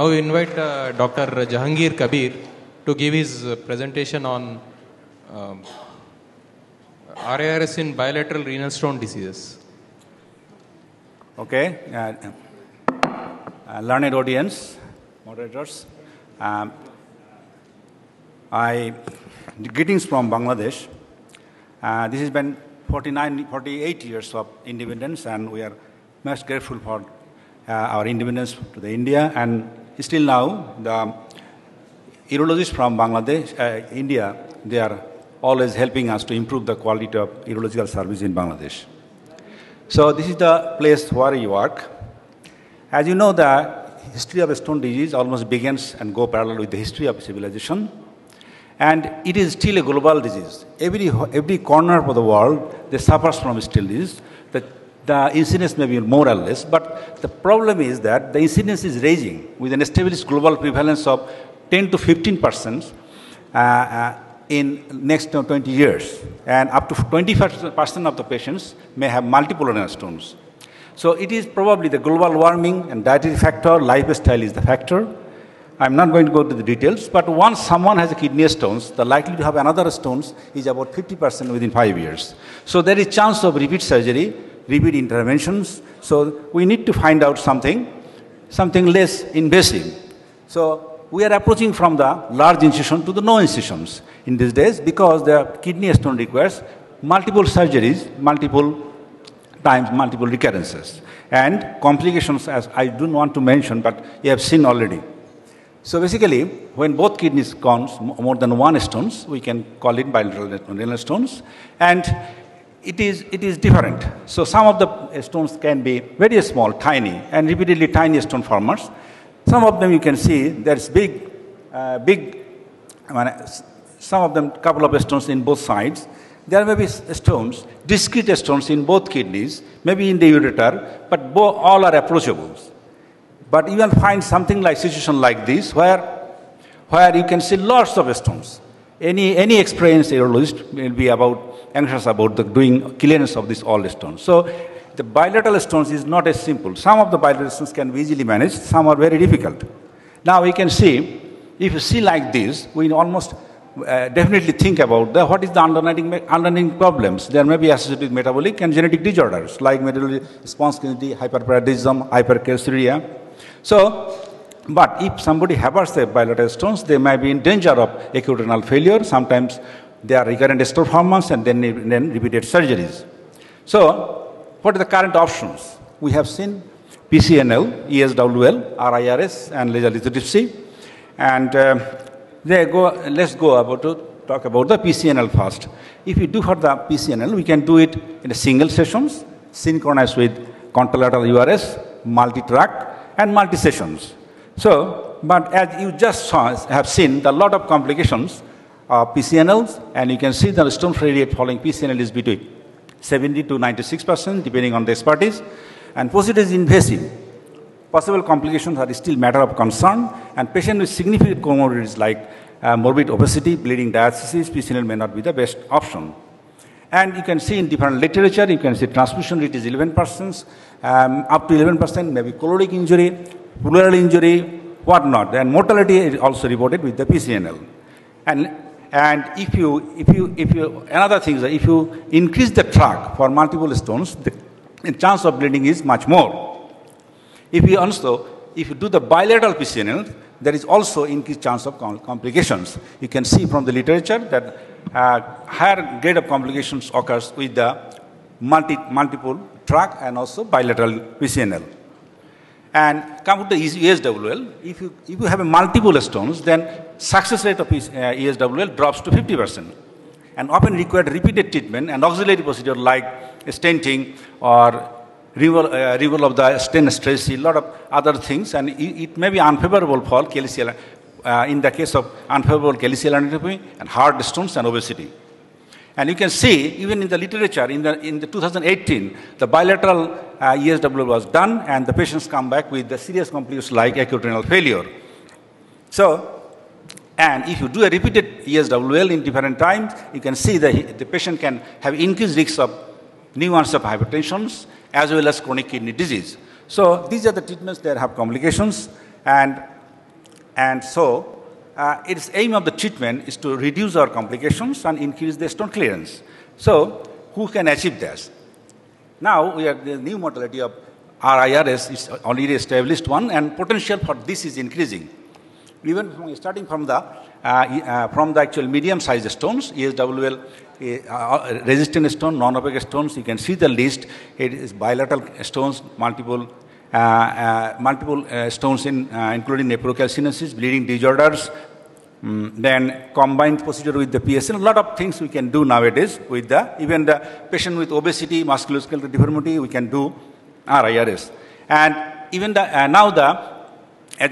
Now we invite Dr. Jahangir Kabir to give his presentation on RARS in bilateral renal stone diseases. Okay, learned audience, moderators. Greetings from Bangladesh. This has been 48 years of independence, and we are most grateful for our independence to the India. And still now, the urologists from Bangladesh, India, they are always helping us to improve the quality of urological service in Bangladesh. So this is the place where we work. As you know, the history of stone disease almost begins and go parallel with the history of civilization. And it is still a global disease. Every corner of the world, they suffers from stone disease. The incidence may be more or less, but the problem is that the incidence is rising with an established global prevalence of 10 to 15% in next 20 years. And up to 25% of the patients may have multiple renal stones. So it is probably the global warming and dietary factor, lifestyle is the factor. I'm not going to go to the details, but once someone has a kidney stones, the likelihood to have another stones is about 50% within 5 years. So there is chance of repeat surgery, repeat interventions. So we need to find out something less invasive. So we are approaching from the large incision to the no incisions in these days because the kidney stone requires multiple surgeries, multiple times, multiple recurrences. And complications, as I don't want to mention, but you have seen already. So basically, when both kidneys gone more than one stones, we can call it bilateral renal stones. And it is different. So some of the stones can be very small, tiny, and repeatedly tiny stone formers. Some of them you can see there's big, some of them couple of stones in both sides. There may be stones, discrete stones in both kidneys, maybe in the ureter, but all are approachable. But you will find something like situation like this where you can see lots of stones. Any experienced urologist will be anxious about doing clearance of these all stones. So the bilateral stones is not as simple. Some of the bilateral stones can be easily managed, some are very difficult. Now we can see, if you see like this, we almost definitely think about what is the underlying problems. There may be associated with metabolic and genetic disorders like metabolic spontaneity, hyperparathyroidism, hypercalciuria. So, but if somebody has a bilateral stones, they may be in danger of acute renal failure. Sometimes they are recurrent stone formations and then repeated surgeries. So, what are the current options? We have seen PCNL, ESWL, RIRS, and laser lithotripsy. And let's talk about the PCNL first. If we do for the PCNL, we can do it in a single sessions, synchronized with contralateral URS, multi-track, and multi-sessions. So, but as you just have seen, a lot of complications of PCNLs, and you can see the stone failure rate following PCNL is between 70 to 96%, depending on the expertise, and procedure is invasive. Possible complications are still matter of concern, and patients with significant comorbidities like morbid obesity, bleeding diastasis, PCNL may not be the best option. And you can see in different literature, you can see transfusion rate is 11%, up to 11%, maybe caloric injury, pleural injury, whatnot. And mortality is also reported with the PCNL. And if you another thing is that if you increase the track for multiple stones, the chance of bleeding is much more. If you do the bilateral PCNL, there is also increased chance of complications. You can see from the literature that higher grade of complications occurs with the multiple track and also bilateral PCNL. And come to the ESWL, if you have a multiple stones, then success rate of ESWL drops to 50%. And often required repeated treatment and auxiliary procedure like stenting or removal of the stent stress, a lot of other things, and it may be unfavorable for calcium, in the case of unfavorable calcium and hard stones and obesity. And you can see, even in the literature, in the 2018, the bilateral ESWL was done, and the patients come back with the serious complications like acute renal failure. So, and if you do a repeated ESWL in different times, you can see that the patient can have increased risks of new onset of hypertension as well as chronic kidney disease. So these are the treatments that have complications, and And so, its aim of the treatment is to reduce our complications and increase the stone clearance. So, who can achieve this? Now, we are the new modality of RIRS is already established one, and potential for this is increasing. Even starting from the actual medium-sized stones, ESWL resistant stone, non-opaque stones, you can see the list. It is bilateral stones, multiple stones including nephrocalcinosis, bleeding disorders, then combined procedure with the PSN. A lot of things we can do nowadays with even the patient with obesity, musculoskeletal deformity, we can do RIRS. And even as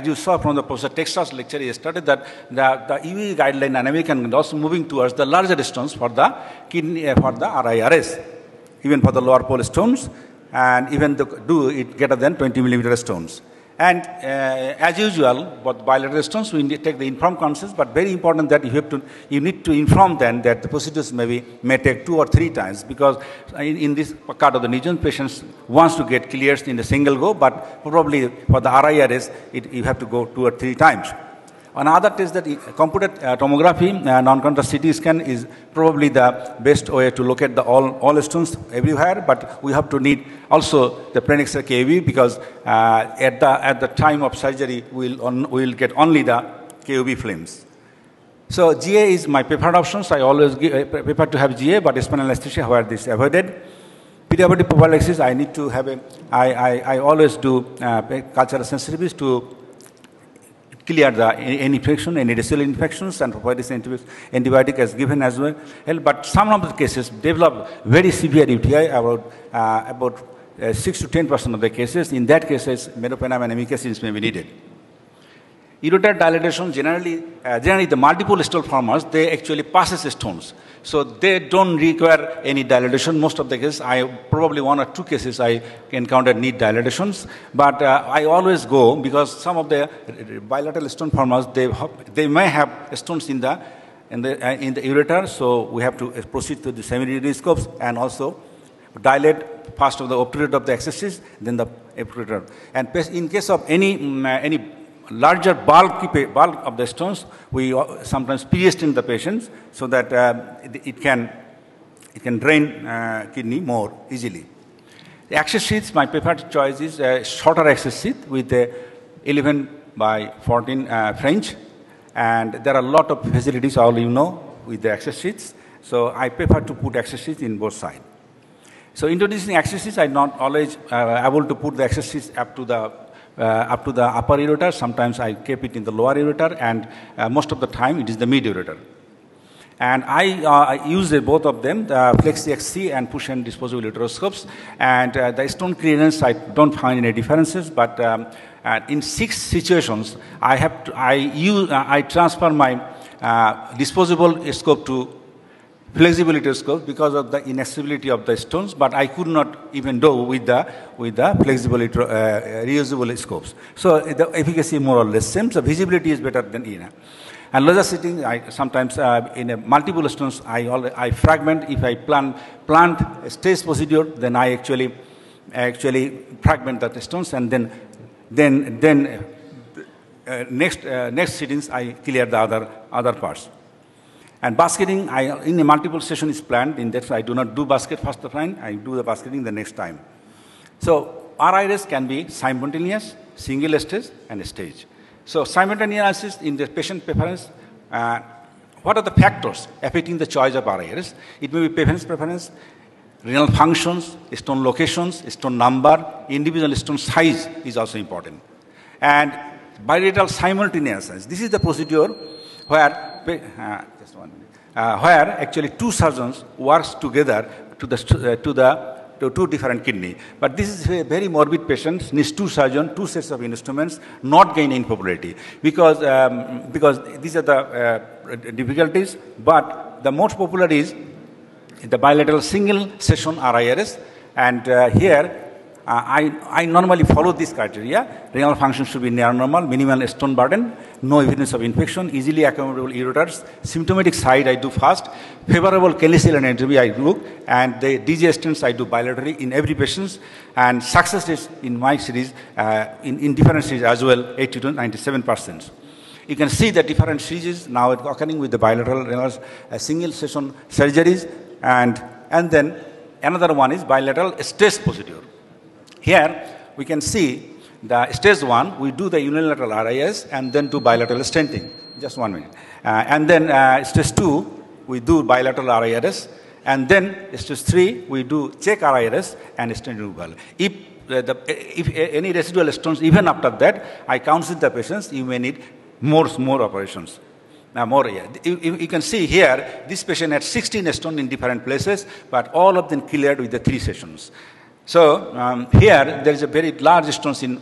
you saw from the Professor Texas lecture yesterday, that the EU guideline and American also moving towards the larger stones for the kidney, for the RIRS, even for the lower pole stones, and even do it greater than 20 millimeter stones. And as usual, for bilateral stones, we take the informed consent, but very important that you need to inform them that the procedures may take 2 or 3 times, because in this part of the region, patients wants to get clears in a single go, but probably for the RIRS, you have to go 2 or 3 times. Another test that computed tomography, non-contrast CT scan is probably the best way to look at all stones everywhere, but we have to need also the plain X-ray KUV, because at the time of surgery, we'll get only the KUV films. So GA is my preferred options. I always prefer to have GA, but spinal anesthesia where this is avoided. Perioperative prophylaxis, I need to have I always do cultural sensitivities to clear any infection, any residual infections, and provide this antibiotic as given as well. But some of the cases develop very severe UTI, about 6 to 10% of the cases. In that cases, meropenem and amikacins may be needed. Ureter dilatation, generally the multiple stool formers, they actually passes stones. So they don't require any dilatation. Most of the cases, probably 1 or 2 cases I encountered need dilatations. But I always go, because some of the bilateral stone formers, they may have stones in the ureter. So we have to proceed to the semi-radioscopes and also dilate first of the obturator of the excesses, then the obturator. And in case of any larger bulk of the stones, we sometimes pierce in the patients so that it can drain kidney more easily. The access sheaths, my preferred choice is a shorter access sheath with a 11 by 14 French, and there are a lot of facilities, all you know, with the access sheaths. So I prefer to put access sheaths in both sides. So introducing access sheaths, I'm not always able to put the access sheaths up to the upper ureter. Sometimes I keep it in the lower ureter, and most of the time it is the mid ureter. And I use both of them, the Flexi XC and push and disposable uteroscopes. And the stone clearance, I don't find any differences, but in 6 situations, I transfer my disposable scope to flexible uteroscope because of the inaccessibility of the stones, but I could not even do with the flexible reusable scopes. So the efficacy more or less same. So visibility is better than ENA. And laser setting, sometimes in a multiple stones, I fragment. If I plant a stage procedure, then I actually fragment the stones, and then next sittings I clear the other parts. And basketing, in a multiple session is planned. In that, I do not do basket first time. I do the basketing the next time. So RIRS can be simultaneous, single stage, and stage. So simultaneous in the patient preference. What are the factors affecting the choice of RIRS? It may be patient's preference, renal functions, stone locations, stone number, individual stone size is also important. And bilateral simultaneous. This is the procedure where where actually 2 surgeons works together to 2 different kidney. But this is a very morbid patient, needs 2 surgeons, 2 sets of instruments, not gain in popularity, because these are the difficulties. But the most popular is the bilateral single session RIRS, and here I normally follow this criteria. Renal function should be near normal, minimal stone burden, no evidence of infection, easily accommodable ureters. Symptomatic side I do fast. Favorable Kelly-Cell anatomy I look, and the DG stents I do bilaterally in every patient. And success rate in my series, in different series as well, 80 to 97%. You can see the different series now occurring with the bilateral renal single session surgeries, and then another one is bilateral stress procedure. Here we can see the stage 1, we do the unilateral RIS and then do bilateral stenting. Just 1 minute. And then stage 2, we do bilateral RIS, and then stage 3, we do check RIS and stent removal. If any residual stones, even after that, I counsel the patients, you may need more operations. You can see here, this patient had 16 stones in different places, but all of them cleared with the 3 sessions. So here there is a very large stones in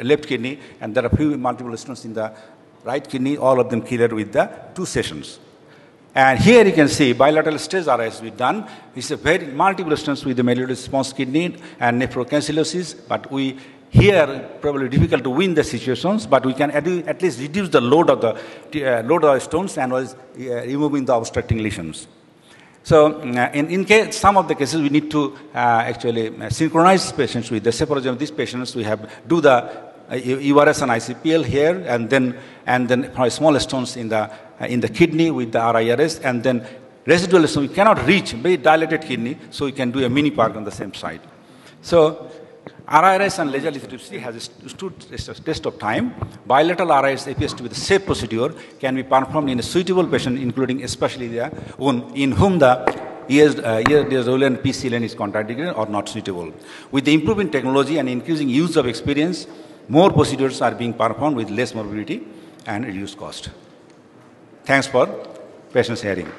left kidney, and there are few multiple stones in the right kidney. All of them cleared with the 2 sessions. And here you can see bilateral stage RIS we done. It's a very multiple stones with the medullary response kidney and nephrocalcilosis, but we here probably difficult to win the situations, but we can at least reduce the load of the stones and was removing the obstructing lesions. So in case, some of the cases we need to actually synchronize patients with the, say for example, these patients we have do the URS and ICPL here, and then for small stones in the kidney with the RIRS, and then residual stones we cannot reach very dilated kidney, so we can do a mini park on the same side. So RIRS and laser lithotripsy has stood test of time. Bilateral RIRS appears to be the safe procedure, can be performed in a suitable patient, including especially the one in whom the ESD PCLN is contraindicated or not suitable. With the improving technology and increasing use of experience, more procedures are being performed with less morbidity and reduced cost. Thanks for patience hearing.